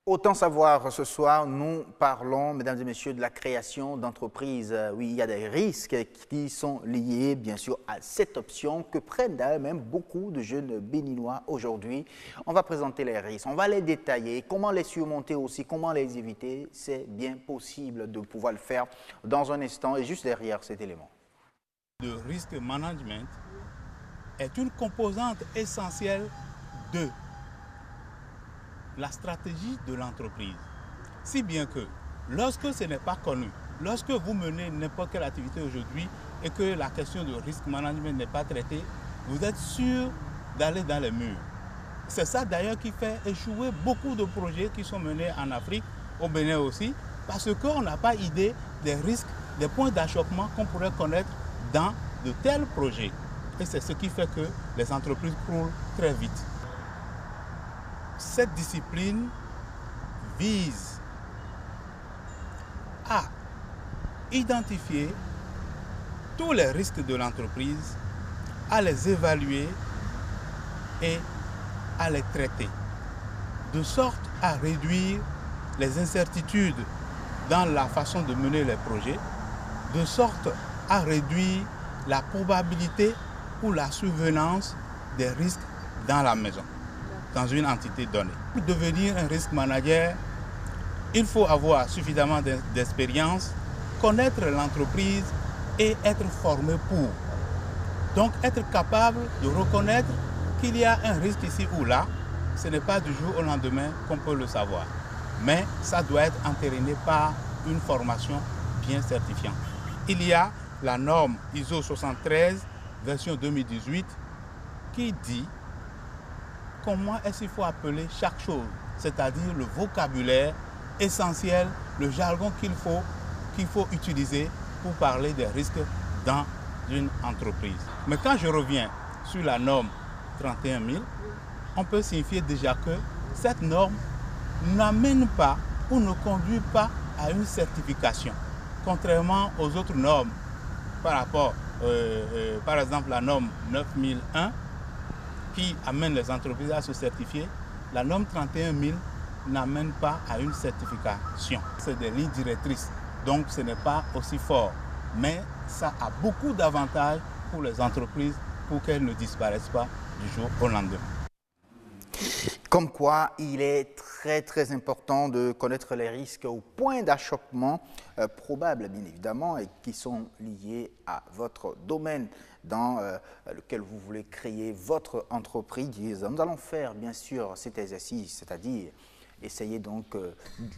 Autant savoir, ce soir, nous parlons, mesdames et messieurs, de la création d'entreprises. Oui, il y a des risques qui sont liés, bien sûr, à cette option que prennent d'ailleurs même beaucoup de jeunes béninois aujourd'hui. On va présenter les risques, on va les détailler, comment les surmonter aussi, comment les éviter. C'est bien possible de pouvoir le faire dans un instant et juste derrière cet élément. Le risk management est une composante essentielle de la stratégie de l'entreprise. Si bien que lorsque ce n'est pas connu, lorsque vous menez n'importe quelle activité aujourd'hui et que la question de risk management n'est pas traitée, vous êtes sûr d'aller dans les murs. C'est ça d'ailleurs qui fait échouer beaucoup de projets qui sont menés en Afrique, au Bénin aussi, parce qu'on n'a pas idée des risques, des points d'achoppement qu'on pourrait connaître dans de tels projets. Et c'est ce qui fait que les entreprises croulent très vite. Cette discipline vise à identifier tous les risques de l'entreprise, à les évaluer et à les traiter, de sorte à réduire les incertitudes dans la façon de mener les projets, de sorte à réduire la probabilité ou la survenance des risques dans la maison, dans une entité donnée. Pour devenir un risk manager, il faut avoir suffisamment d'expérience, connaître l'entreprise et être formé pour. Donc être capable de reconnaître qu'il y a un risque ici ou là, ce n'est pas du jour au lendemain qu'on peut le savoir. Mais ça doit être entériné par une formation bien certifiante. Il y a la norme ISO 73, version 2018, qui dit comment est-ce qu'il faut appeler chaque chose, c'est-à-dire le vocabulaire essentiel, le jargon qu'il faut utiliser pour parler des risques dans une entreprise. Mais quand je reviens sur la norme 31 000, on peut signifier déjà que cette norme n'amène pas ou ne conduit pas à une certification. Contrairement aux autres normes, par exemple la norme 9001, qui amène les entreprises à se certifier, la norme 31 000 n'amène pas à une certification. C'est des lignes directrices, donc ce n'est pas aussi fort. Mais ça a beaucoup d'avantages pour les entreprises pour qu'elles ne disparaissent pas du jour au lendemain. Comme quoi, il est très important de connaître les risques au point d'achoppement probables, bien évidemment, et qui sont liés à votre domaine dans lequel vous voulez créer votre entreprise. Nous allons faire, bien sûr, cet exercice, c'est-à-dire essayer donc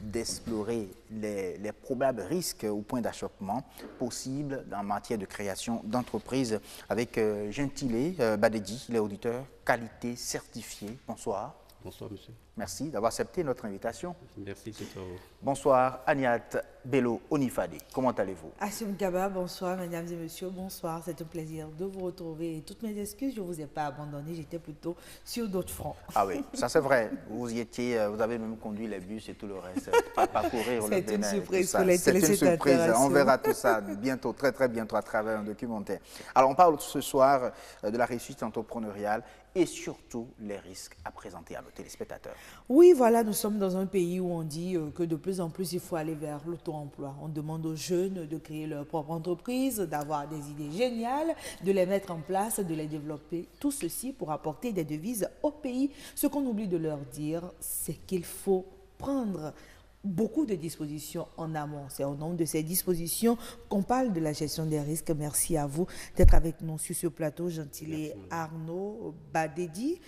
d'explorer les probables risques au point d'achoppement possibles en matière de création d'entreprise avec Gentilé Badedi, il est auditeur qualité certifié. Bonsoir. Bonsoir, monsieur. Merci d'avoir accepté notre invitation. Merci, c'est toi. Bonsoir, Agnat Bello Onifade. Comment allez-vous? Hassim Kaba, bonsoir, mesdames et messieurs, bonsoir. C'est un plaisir de vous retrouver. Et toutes mes excuses, je ne vous ai pas abandonné, j'étais plutôt sur d'autres fronts. Ah oui, ça c'est vrai. Vous y étiez, vous avez même conduit les bus et tout le reste. Parcourir le Bénin. C'est une surprise pour les téléspectateurs. C'est une surprise. On verra tout ça bientôt, très bientôt à travers un documentaire. Alors, on parle ce soir de la réussite entrepreneuriale et surtout les risques à présenter à nos téléspectateurs. Oui, voilà, nous sommes dans un pays où on dit que de plus en plus, il faut aller vers l'auto-emploi. On demande aux jeunes de créer leur propre entreprise, d'avoir des idées géniales, de les mettre en place, de les développer. Tout ceci pour apporter des devises au pays. Ce qu'on oublie de leur dire, c'est qu'il faut prendre beaucoup de dispositions en amont. C'est au nom de ces dispositions qu'on parle de la gestion des risques. Merci à vous d'être avec nous sur ce plateau, Gentilé Arnaud Badedi.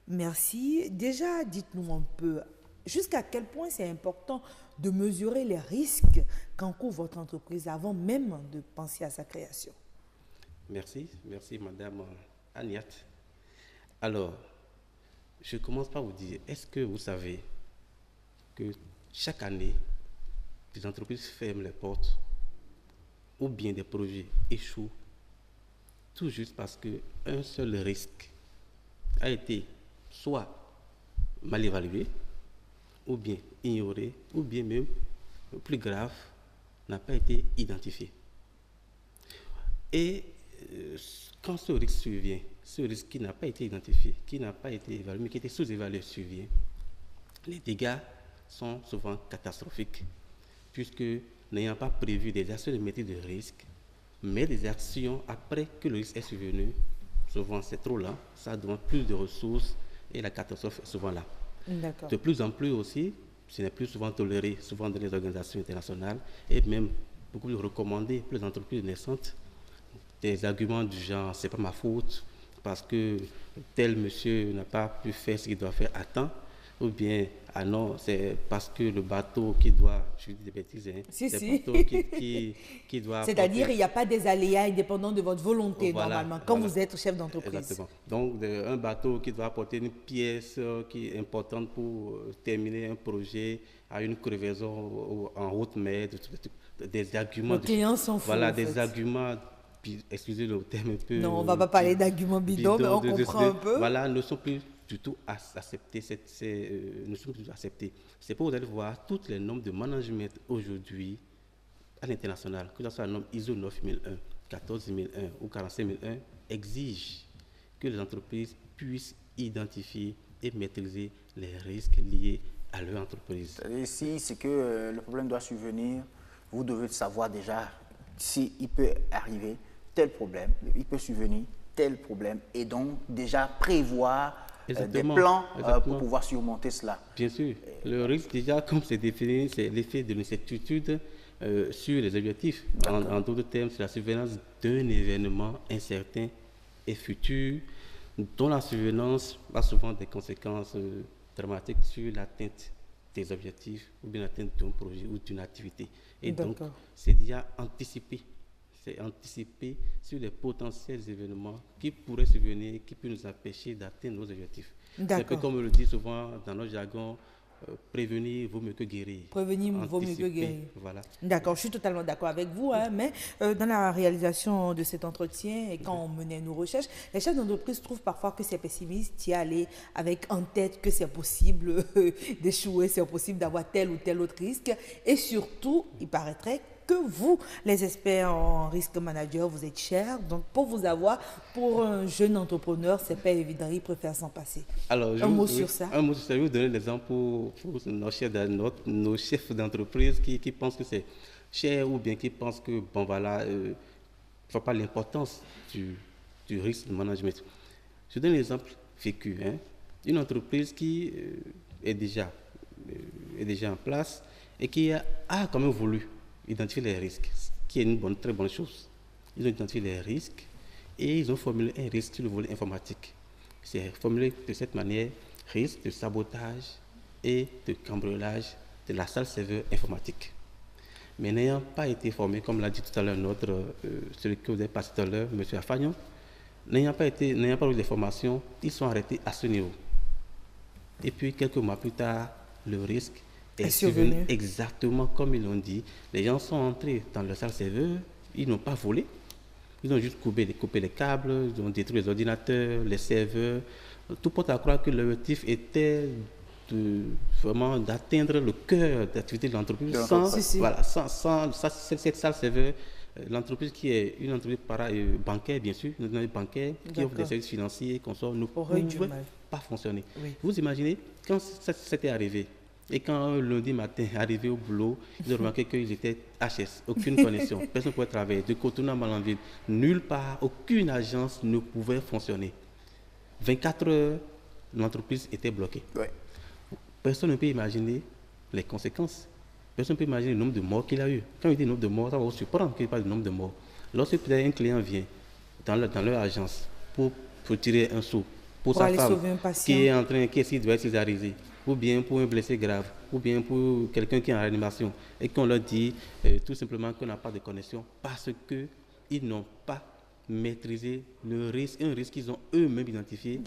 Merci. Déjà, dites-nous un peu, jusqu'à quel point c'est important de mesurer les risques qu'encourt votre entreprise avant même de penser à sa création. Merci, madame Agnat. Alors, je commence par vous dire, est-ce que vous savez que chaque année, des entreprises ferment les portes ou bien des projets échouent tout juste parce qu'un seul risque a été soit mal évalué, ou bien ignoré, ou bien même, plus grave, n'a pas été identifié. Et quand ce risque survient, ce risque qui n'a pas été identifié, qui n'a pas été évalué, mais qui était sous-évalué survient, les dégâts sont souvent catastrophiques, puisque n'ayant pas prévu des actions de maîtrise de risque, mais des actions après que le risque est survenu, souvent c'est trop lent, ça demande plus de ressources et la catastrophe est souvent là. D'accord. De plus en plus aussi, ce n'est plus souvent toléré, souvent dans les organisations internationales, et même beaucoup plus recommandé pour les entreprises naissantes. Des arguments du genre, c'est pas ma faute, parce que tel monsieur n'a pas pu faire ce qu'il doit faire à temps, ou bien, ah non, c'est parce que le bateau qui doit, je dis des bêtises, hein, Si, c'est si. le bateau qui doit... C'est-à-dire, il n'y a pas des aléas indépendants de votre volonté, Voilà, normalement, quand voilà. vous êtes chef d'entreprise. Exactement. Donc, un bateau qui doit apporter une pièce qui est importante pour terminer un projet à une crevaison en haute mer, des arguments... Nos clients sont fous, Voilà, en des fait. arguments, excusez le terme un peu... Non, on ne va pas parler d'arguments bidons, mais on comprend un peu. Voilà, ne sont plus du tout acceptés. Ne sont plus du tout acceptés. C'est pour vous allez voir toutes les normes de management aujourd'hui à l'international, que ce soit la norme ISO 9001, 14001 ou 45001, exigent que les entreprises puissent identifier et maîtriser les risques liés à leur entreprise. Si c'est que le problème doit survenir, vous devez savoir déjà s'il peut arriver tel problème, il peut survenir tel problème, et donc déjà prévoir des plans pour pouvoir surmonter cela. Bien sûr. Le risque, déjà, comme c'est défini, c'est l'effet de l'incertitude sur les objectifs. En d'autres termes, c'est la survenance d'un événement incertain et futur, dont la survenance a souvent des conséquences dramatiques sur l'atteinte des objectifs ou bien l'atteinte d'un projet ou d'une activité. Et donc, c'est déjà anticipé. C'est anticiper sur les potentiels événements qui pourraient survenir, qui peuvent nous empêcher d'atteindre nos objectifs. C'est un peu comme on le dit souvent dans notre jargon, prévenir vaut mieux que guérir. Prévenir vaut mieux que guérir. Voilà. D'accord, je suis totalement d'accord avec vous, hein, mais dans la réalisation de cet entretien et quand on menait nos recherches, les chefs d'entreprise trouvent parfois que c'est pessimiste d'y aller avec en tête que c'est possible d'échouer, c'est possible d'avoir tel ou tel autre risque, et surtout, il paraîtrait que vous, les experts en risque manager, vous êtes chers. Donc, pour vous avoir, pour un jeune entrepreneur, c'est pas évident. Il préfère s'en passer. Alors, un mot sur ça. Un mot sur ça. Je vais vous donner l'exemple pour nos chefs d'entreprise qui pensent que c'est cher ou bien qui pensent que, bon, voilà, ne voient pas l'importance du risque de management. Je donne l'exemple vécu. Hein. Une entreprise qui est déjà en place et qui a quand même voulu identifier les risques, qui est une très bonne chose. Ils ont identifié les risques et ils ont formulé un risque sur le volet informatique. C'est formulé de cette manière, risque de sabotage et de cambriolage de la salle serveur informatique. Mais n'ayant pas été formé, comme l'a dit tout à l'heure celui que vous avez passé tout à l'heure, M. Afagnon, n'ayant pas eu de formation, ils sont arrêtés à ce niveau. Et puis quelques mois plus tard, le risque est survenu exactement comme ils l'ont dit. Les gens sont entrés dans leur salle serveur, ils n'ont pas volé, ils ont juste coupé les câbles, ils ont détruit les ordinateurs, les serveurs. Tout porte à croire que l'objectif était vraiment d'atteindre le cœur d'activité de l'entreprise sans cette salle serveur. L'entreprise qui est une entreprise bancaire, bien sûr, une entreprise bancaire qui offre des services financiers, consorts, ne pouvait pas fonctionner. Oui. Vous imaginez, quand c'était arrivé, et quand lundi matin, arrivé au boulot, ils ont remarqué qu'ils étaient HS, aucune connexion, personne ne pouvait travailler, de Cotonou à Malanville, nulle part, aucune agence ne pouvait fonctionner. 24 heures, l'entreprise était bloquée. Ouais. Personne ne peut imaginer les conséquences. Personne ne peut imaginer le nombre de morts qu'il a eu. Quand il dit nombre de morts, ça va vous surprendre qu'il parle du nombre de morts. Lorsque un client vient dans leur agence pour tirer un sou, pour sa femme qui doit être césarisée, ou bien pour un blessé grave, ou bien pour quelqu'un qui est en réanimation, et qu'on leur dit tout simplement qu'on n'a pas de connexion parce qu'ils n'ont pas maîtrisé le risque, un risque qu'ils ont eux-mêmes identifié.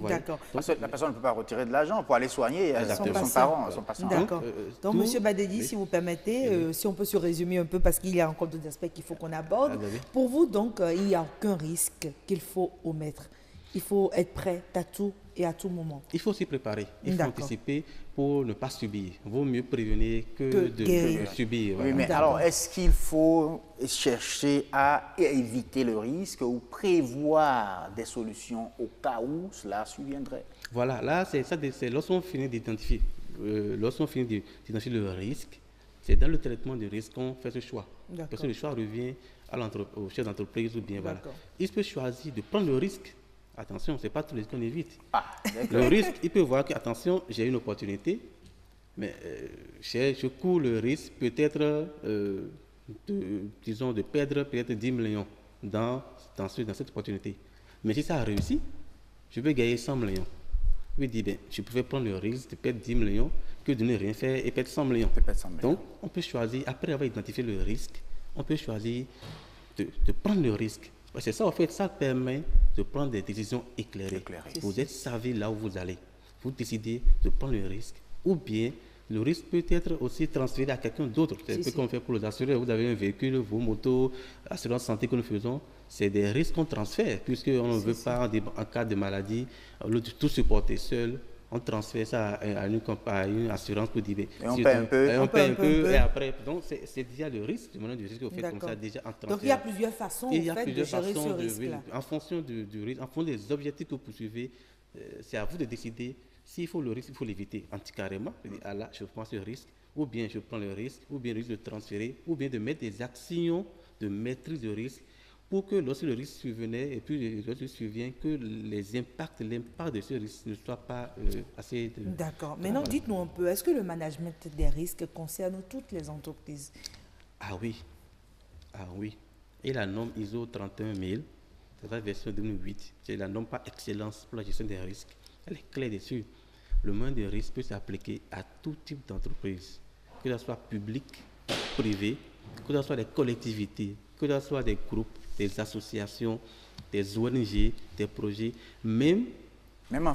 D'accord. Parce que la personne ne peut pas retirer de l'argent pour aller soigner son patient. D'accord. Donc, M. Badedi, si vous permettez, si on peut se résumer un peu, parce qu'il y a encore d'autres aspects qu'il faut qu'on aborde. Pour vous, donc, il n'y a aucun risque qu'il faut omettre. Il faut être prêt à tout et à tout moment. Il faut s'y préparer. Il faut anticiper pour ne pas subir. Il vaut mieux prévenir que de subir. Voilà. Oui, mais alors, est-ce qu'il faut chercher à éviter le risque ou prévoir des solutions au cas où cela surviendrait? Voilà, là, c'est lorsqu'on finit d'identifier lorsqu'on finit d'identifier le risque, c'est dans le traitement du risque qu'on fait ce choix. Parce que le choix revient au chef d'entreprise ou bien voilà. Il peut choisir de prendre le risque. Attention, ce n'est pas tous les risques qu'on évite. Le risque, il peut voir que, attention, j'ai une opportunité, mais je cours le risque peut-être, de perdre peut-être 10 millions dans cette opportunité. Mais si ça a réussi, je vais gagner 100 millions. Je vais dire, je pouvais prendre le risque de perdre 10 millions que de ne rien faire et perdre 100 millions. Donc, on peut choisir, après avoir identifié le risque, on peut choisir de prendre le risque. C'est ça, en fait, ça permet de prendre des décisions éclairées. Vous êtes savez là où vous allez. Vous décidez de prendre le risque. Ou bien, le risque peut être aussi transféré à quelqu'un d'autre. C'est un peu comme on fait pour les assureurs. Vous avez un véhicule, vos motos, assurance santé que nous faisons. C'est des risques qu'on transfère, puisqu'on ne veut pas, en cas de maladie, au lieu de tout supporter seul, on transfère ça à une assurance pour dire. Et on paie un peu. Et on paie un peu, et après. Donc, c'est déjà le risque, le moment du risque que vous faites comme ça, déjà en transfert. Donc, il y a plusieurs façons de gérer ce risque-là. En fonction du risque, en fonction des objectifs que vous poursuivez, c'est à vous de décider s'il faut le risque, il faut l'éviter anticarrément. Là, je prends ce risque, ou bien je prends le risque, ou bien le risque de transférer, ou bien de mettre des actions de maîtrise de risque pour que lorsque le risque survenait, et puis lorsque survient, que l'impact de ce risque ne soit pas assez... D'accord. Maintenant, dites-nous un peu, est-ce que le management des risques concerne toutes les entreprises? Ah oui. Et la norme ISO 31000, c'est la version 2008, c'est la norme par excellence pour la gestion des risques. Elle est claire dessus. Le management des risques peut s'appliquer à tout type d'entreprise, que ce soit public, privé, que ce soit des collectivités, que ce soit des groupes, des associations, des ONG, des projets, même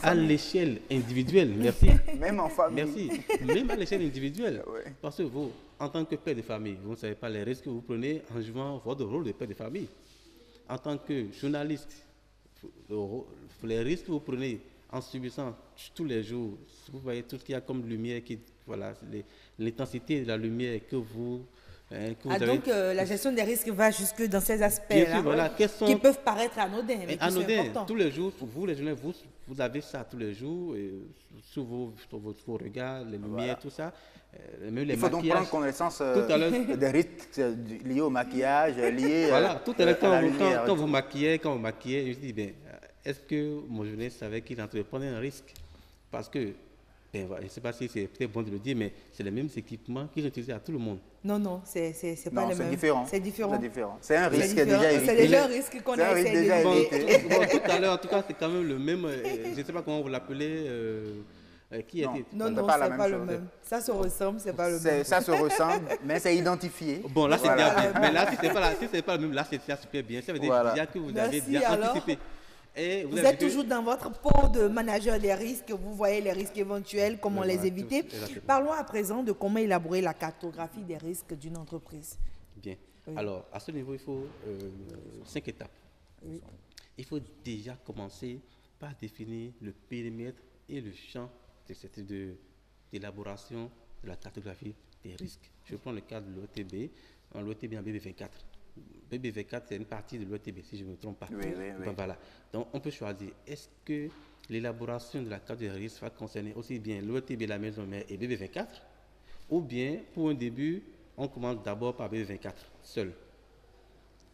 à l'échelle individuelle. Merci. Même en famille. Merci. Même à l'échelle individuelle. Parce que vous, en tant que père de famille, vous ne savez pas les risques que vous prenez en jouant votre rôle de père de famille. En tant que journaliste, les risques que vous prenez en subissant tous les jours, vous voyez tout ce qu'il y a comme lumière, l'intensité de la lumière que vous... donc la gestion des risques va jusque dans ces aspects-là, qui peuvent paraître anodins, mais qui sont importants. Tous les jours, vous les journalistes, vous avez ça tous les jours, sur vos regards, les lumières, tout ça. Même les Il faut donc prendre connaissance des risques liés au maquillage, liés tout à l'heure, à la lumière. Quand vous maquillez, je me dis, est-ce que mon journaliste savait qu'il entreprenait un risque? Parce que, je ne sais pas si c'est peut-être bon de le dire, mais c'est les mêmes équipements qu'ils utilisent à tout le monde. Non, c'est pas les mêmes. C'est différent. C'est un risque déjà évité. C'est déjà un risque qu'on a essayé d'éviter. Tout à l'heure, en tout cas, c'est quand même le même, je ne sais pas comment vous l'appelez, qui était. Non, c'est pas le même. Ça se ressemble, c'est pas le même. Ça se ressemble, mais c'est identifié. Bon, là, c'est bien. Mais là, si ce n'est pas le même, là, c'est super bien. Ça veut dire que vous avez bien anticipé. Et vous êtes toujours dans votre peau de manager des risques, vous voyez les risques éventuels, comment les éviter. Parlons à présent de comment élaborer la cartographie des risques d'une entreprise. Bien. Alors, à ce niveau, il faut 5 étapes. Il faut déjà commencer par définir le périmètre et le champ d'élaboration de la cartographie des risques. Je prends le cas de l'OTB, l'OTB en BB24. BB24, c'est une partie de l'OTB, si je ne me trompe pas. Oui. Voilà. Donc, on peut choisir, est-ce que l'élaboration de la carte de risque va concerner aussi bien l'OTB, la maison mère et BB24, ou bien, pour un début, on commence d'abord par BB24, seul.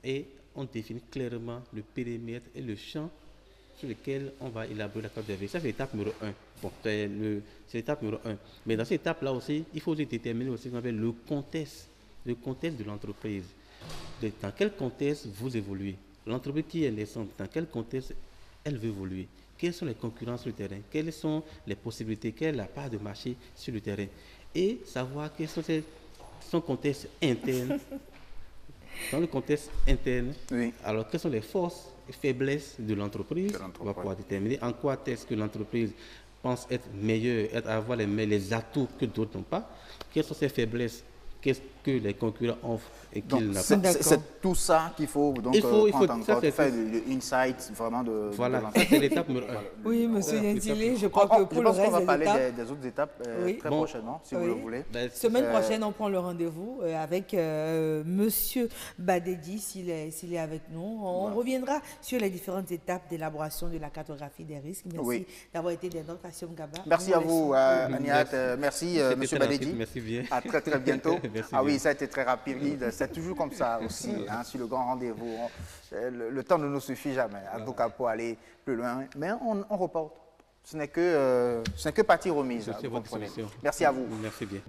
Et on définit clairement le périmètre et le champ sur lequel on va élaborer la carte de risque. Ça, c'est l'étape numéro 1. Bon, c'est l'étape numéro 1. Mais dans cette étape-là aussi, il faut aussi déterminer aussi ce qu'on appelle le contexte de l'entreprise. Dans quel contexte vous évoluez? L'entreprise qui est naissante, dans quel contexte elle veut évoluer? Quelles sont les concurrences sur le terrain? Quelles sont les possibilités? Quelle est la part de marché sur le terrain? Et savoir quels sont son contexte interne. Dans le contexte interne, alors quelles sont les forces et faiblesses de l'entreprise? On va pouvoir déterminer en quoi est-ce que l'entreprise pense être meilleure, avoir les atouts que d'autres n'ont pas. Quelles sont ses faiblesses? que les concurrents offrent et Donc, qu'ils n'ont pas. c'est tout ça qu'il faut donc Il faut prendre en ça, compte, c'est faire tout. le insight vraiment de Voilà, l'entreprise. ça c'est l'étape numéro 1. Oui, monsieur Gentili, je crois Oh, que je pour le pense qu'on reste va des parler étapes... des autres étapes Oui. très Bon. prochainement, si vous Oui. le voulez. Ben, Semaine prochaine, on prend le rendez-vous avec Monsieur Badedi, s'il est avec nous. On reviendra sur les différentes étapes d'élaboration de la cartographie des risques. Merci Oui. d'avoir été des nôtres à Siom Gaba. Merci à vous, Aniat. Merci, C'était Monsieur très Badedi. rapide, merci bien. À très, très bientôt. Merci Ah oui, bien. ça a été très rapide. C'est toujours comme ça aussi, hein, sur le grand rendez-vous. Le temps ne nous suffit jamais, en tout cas pour aller plus loin. Mais on reporte. Ce n'est que partie remise. Je hein, suis à vous votre comprenez. disposition. Merci à vous. Merci bien.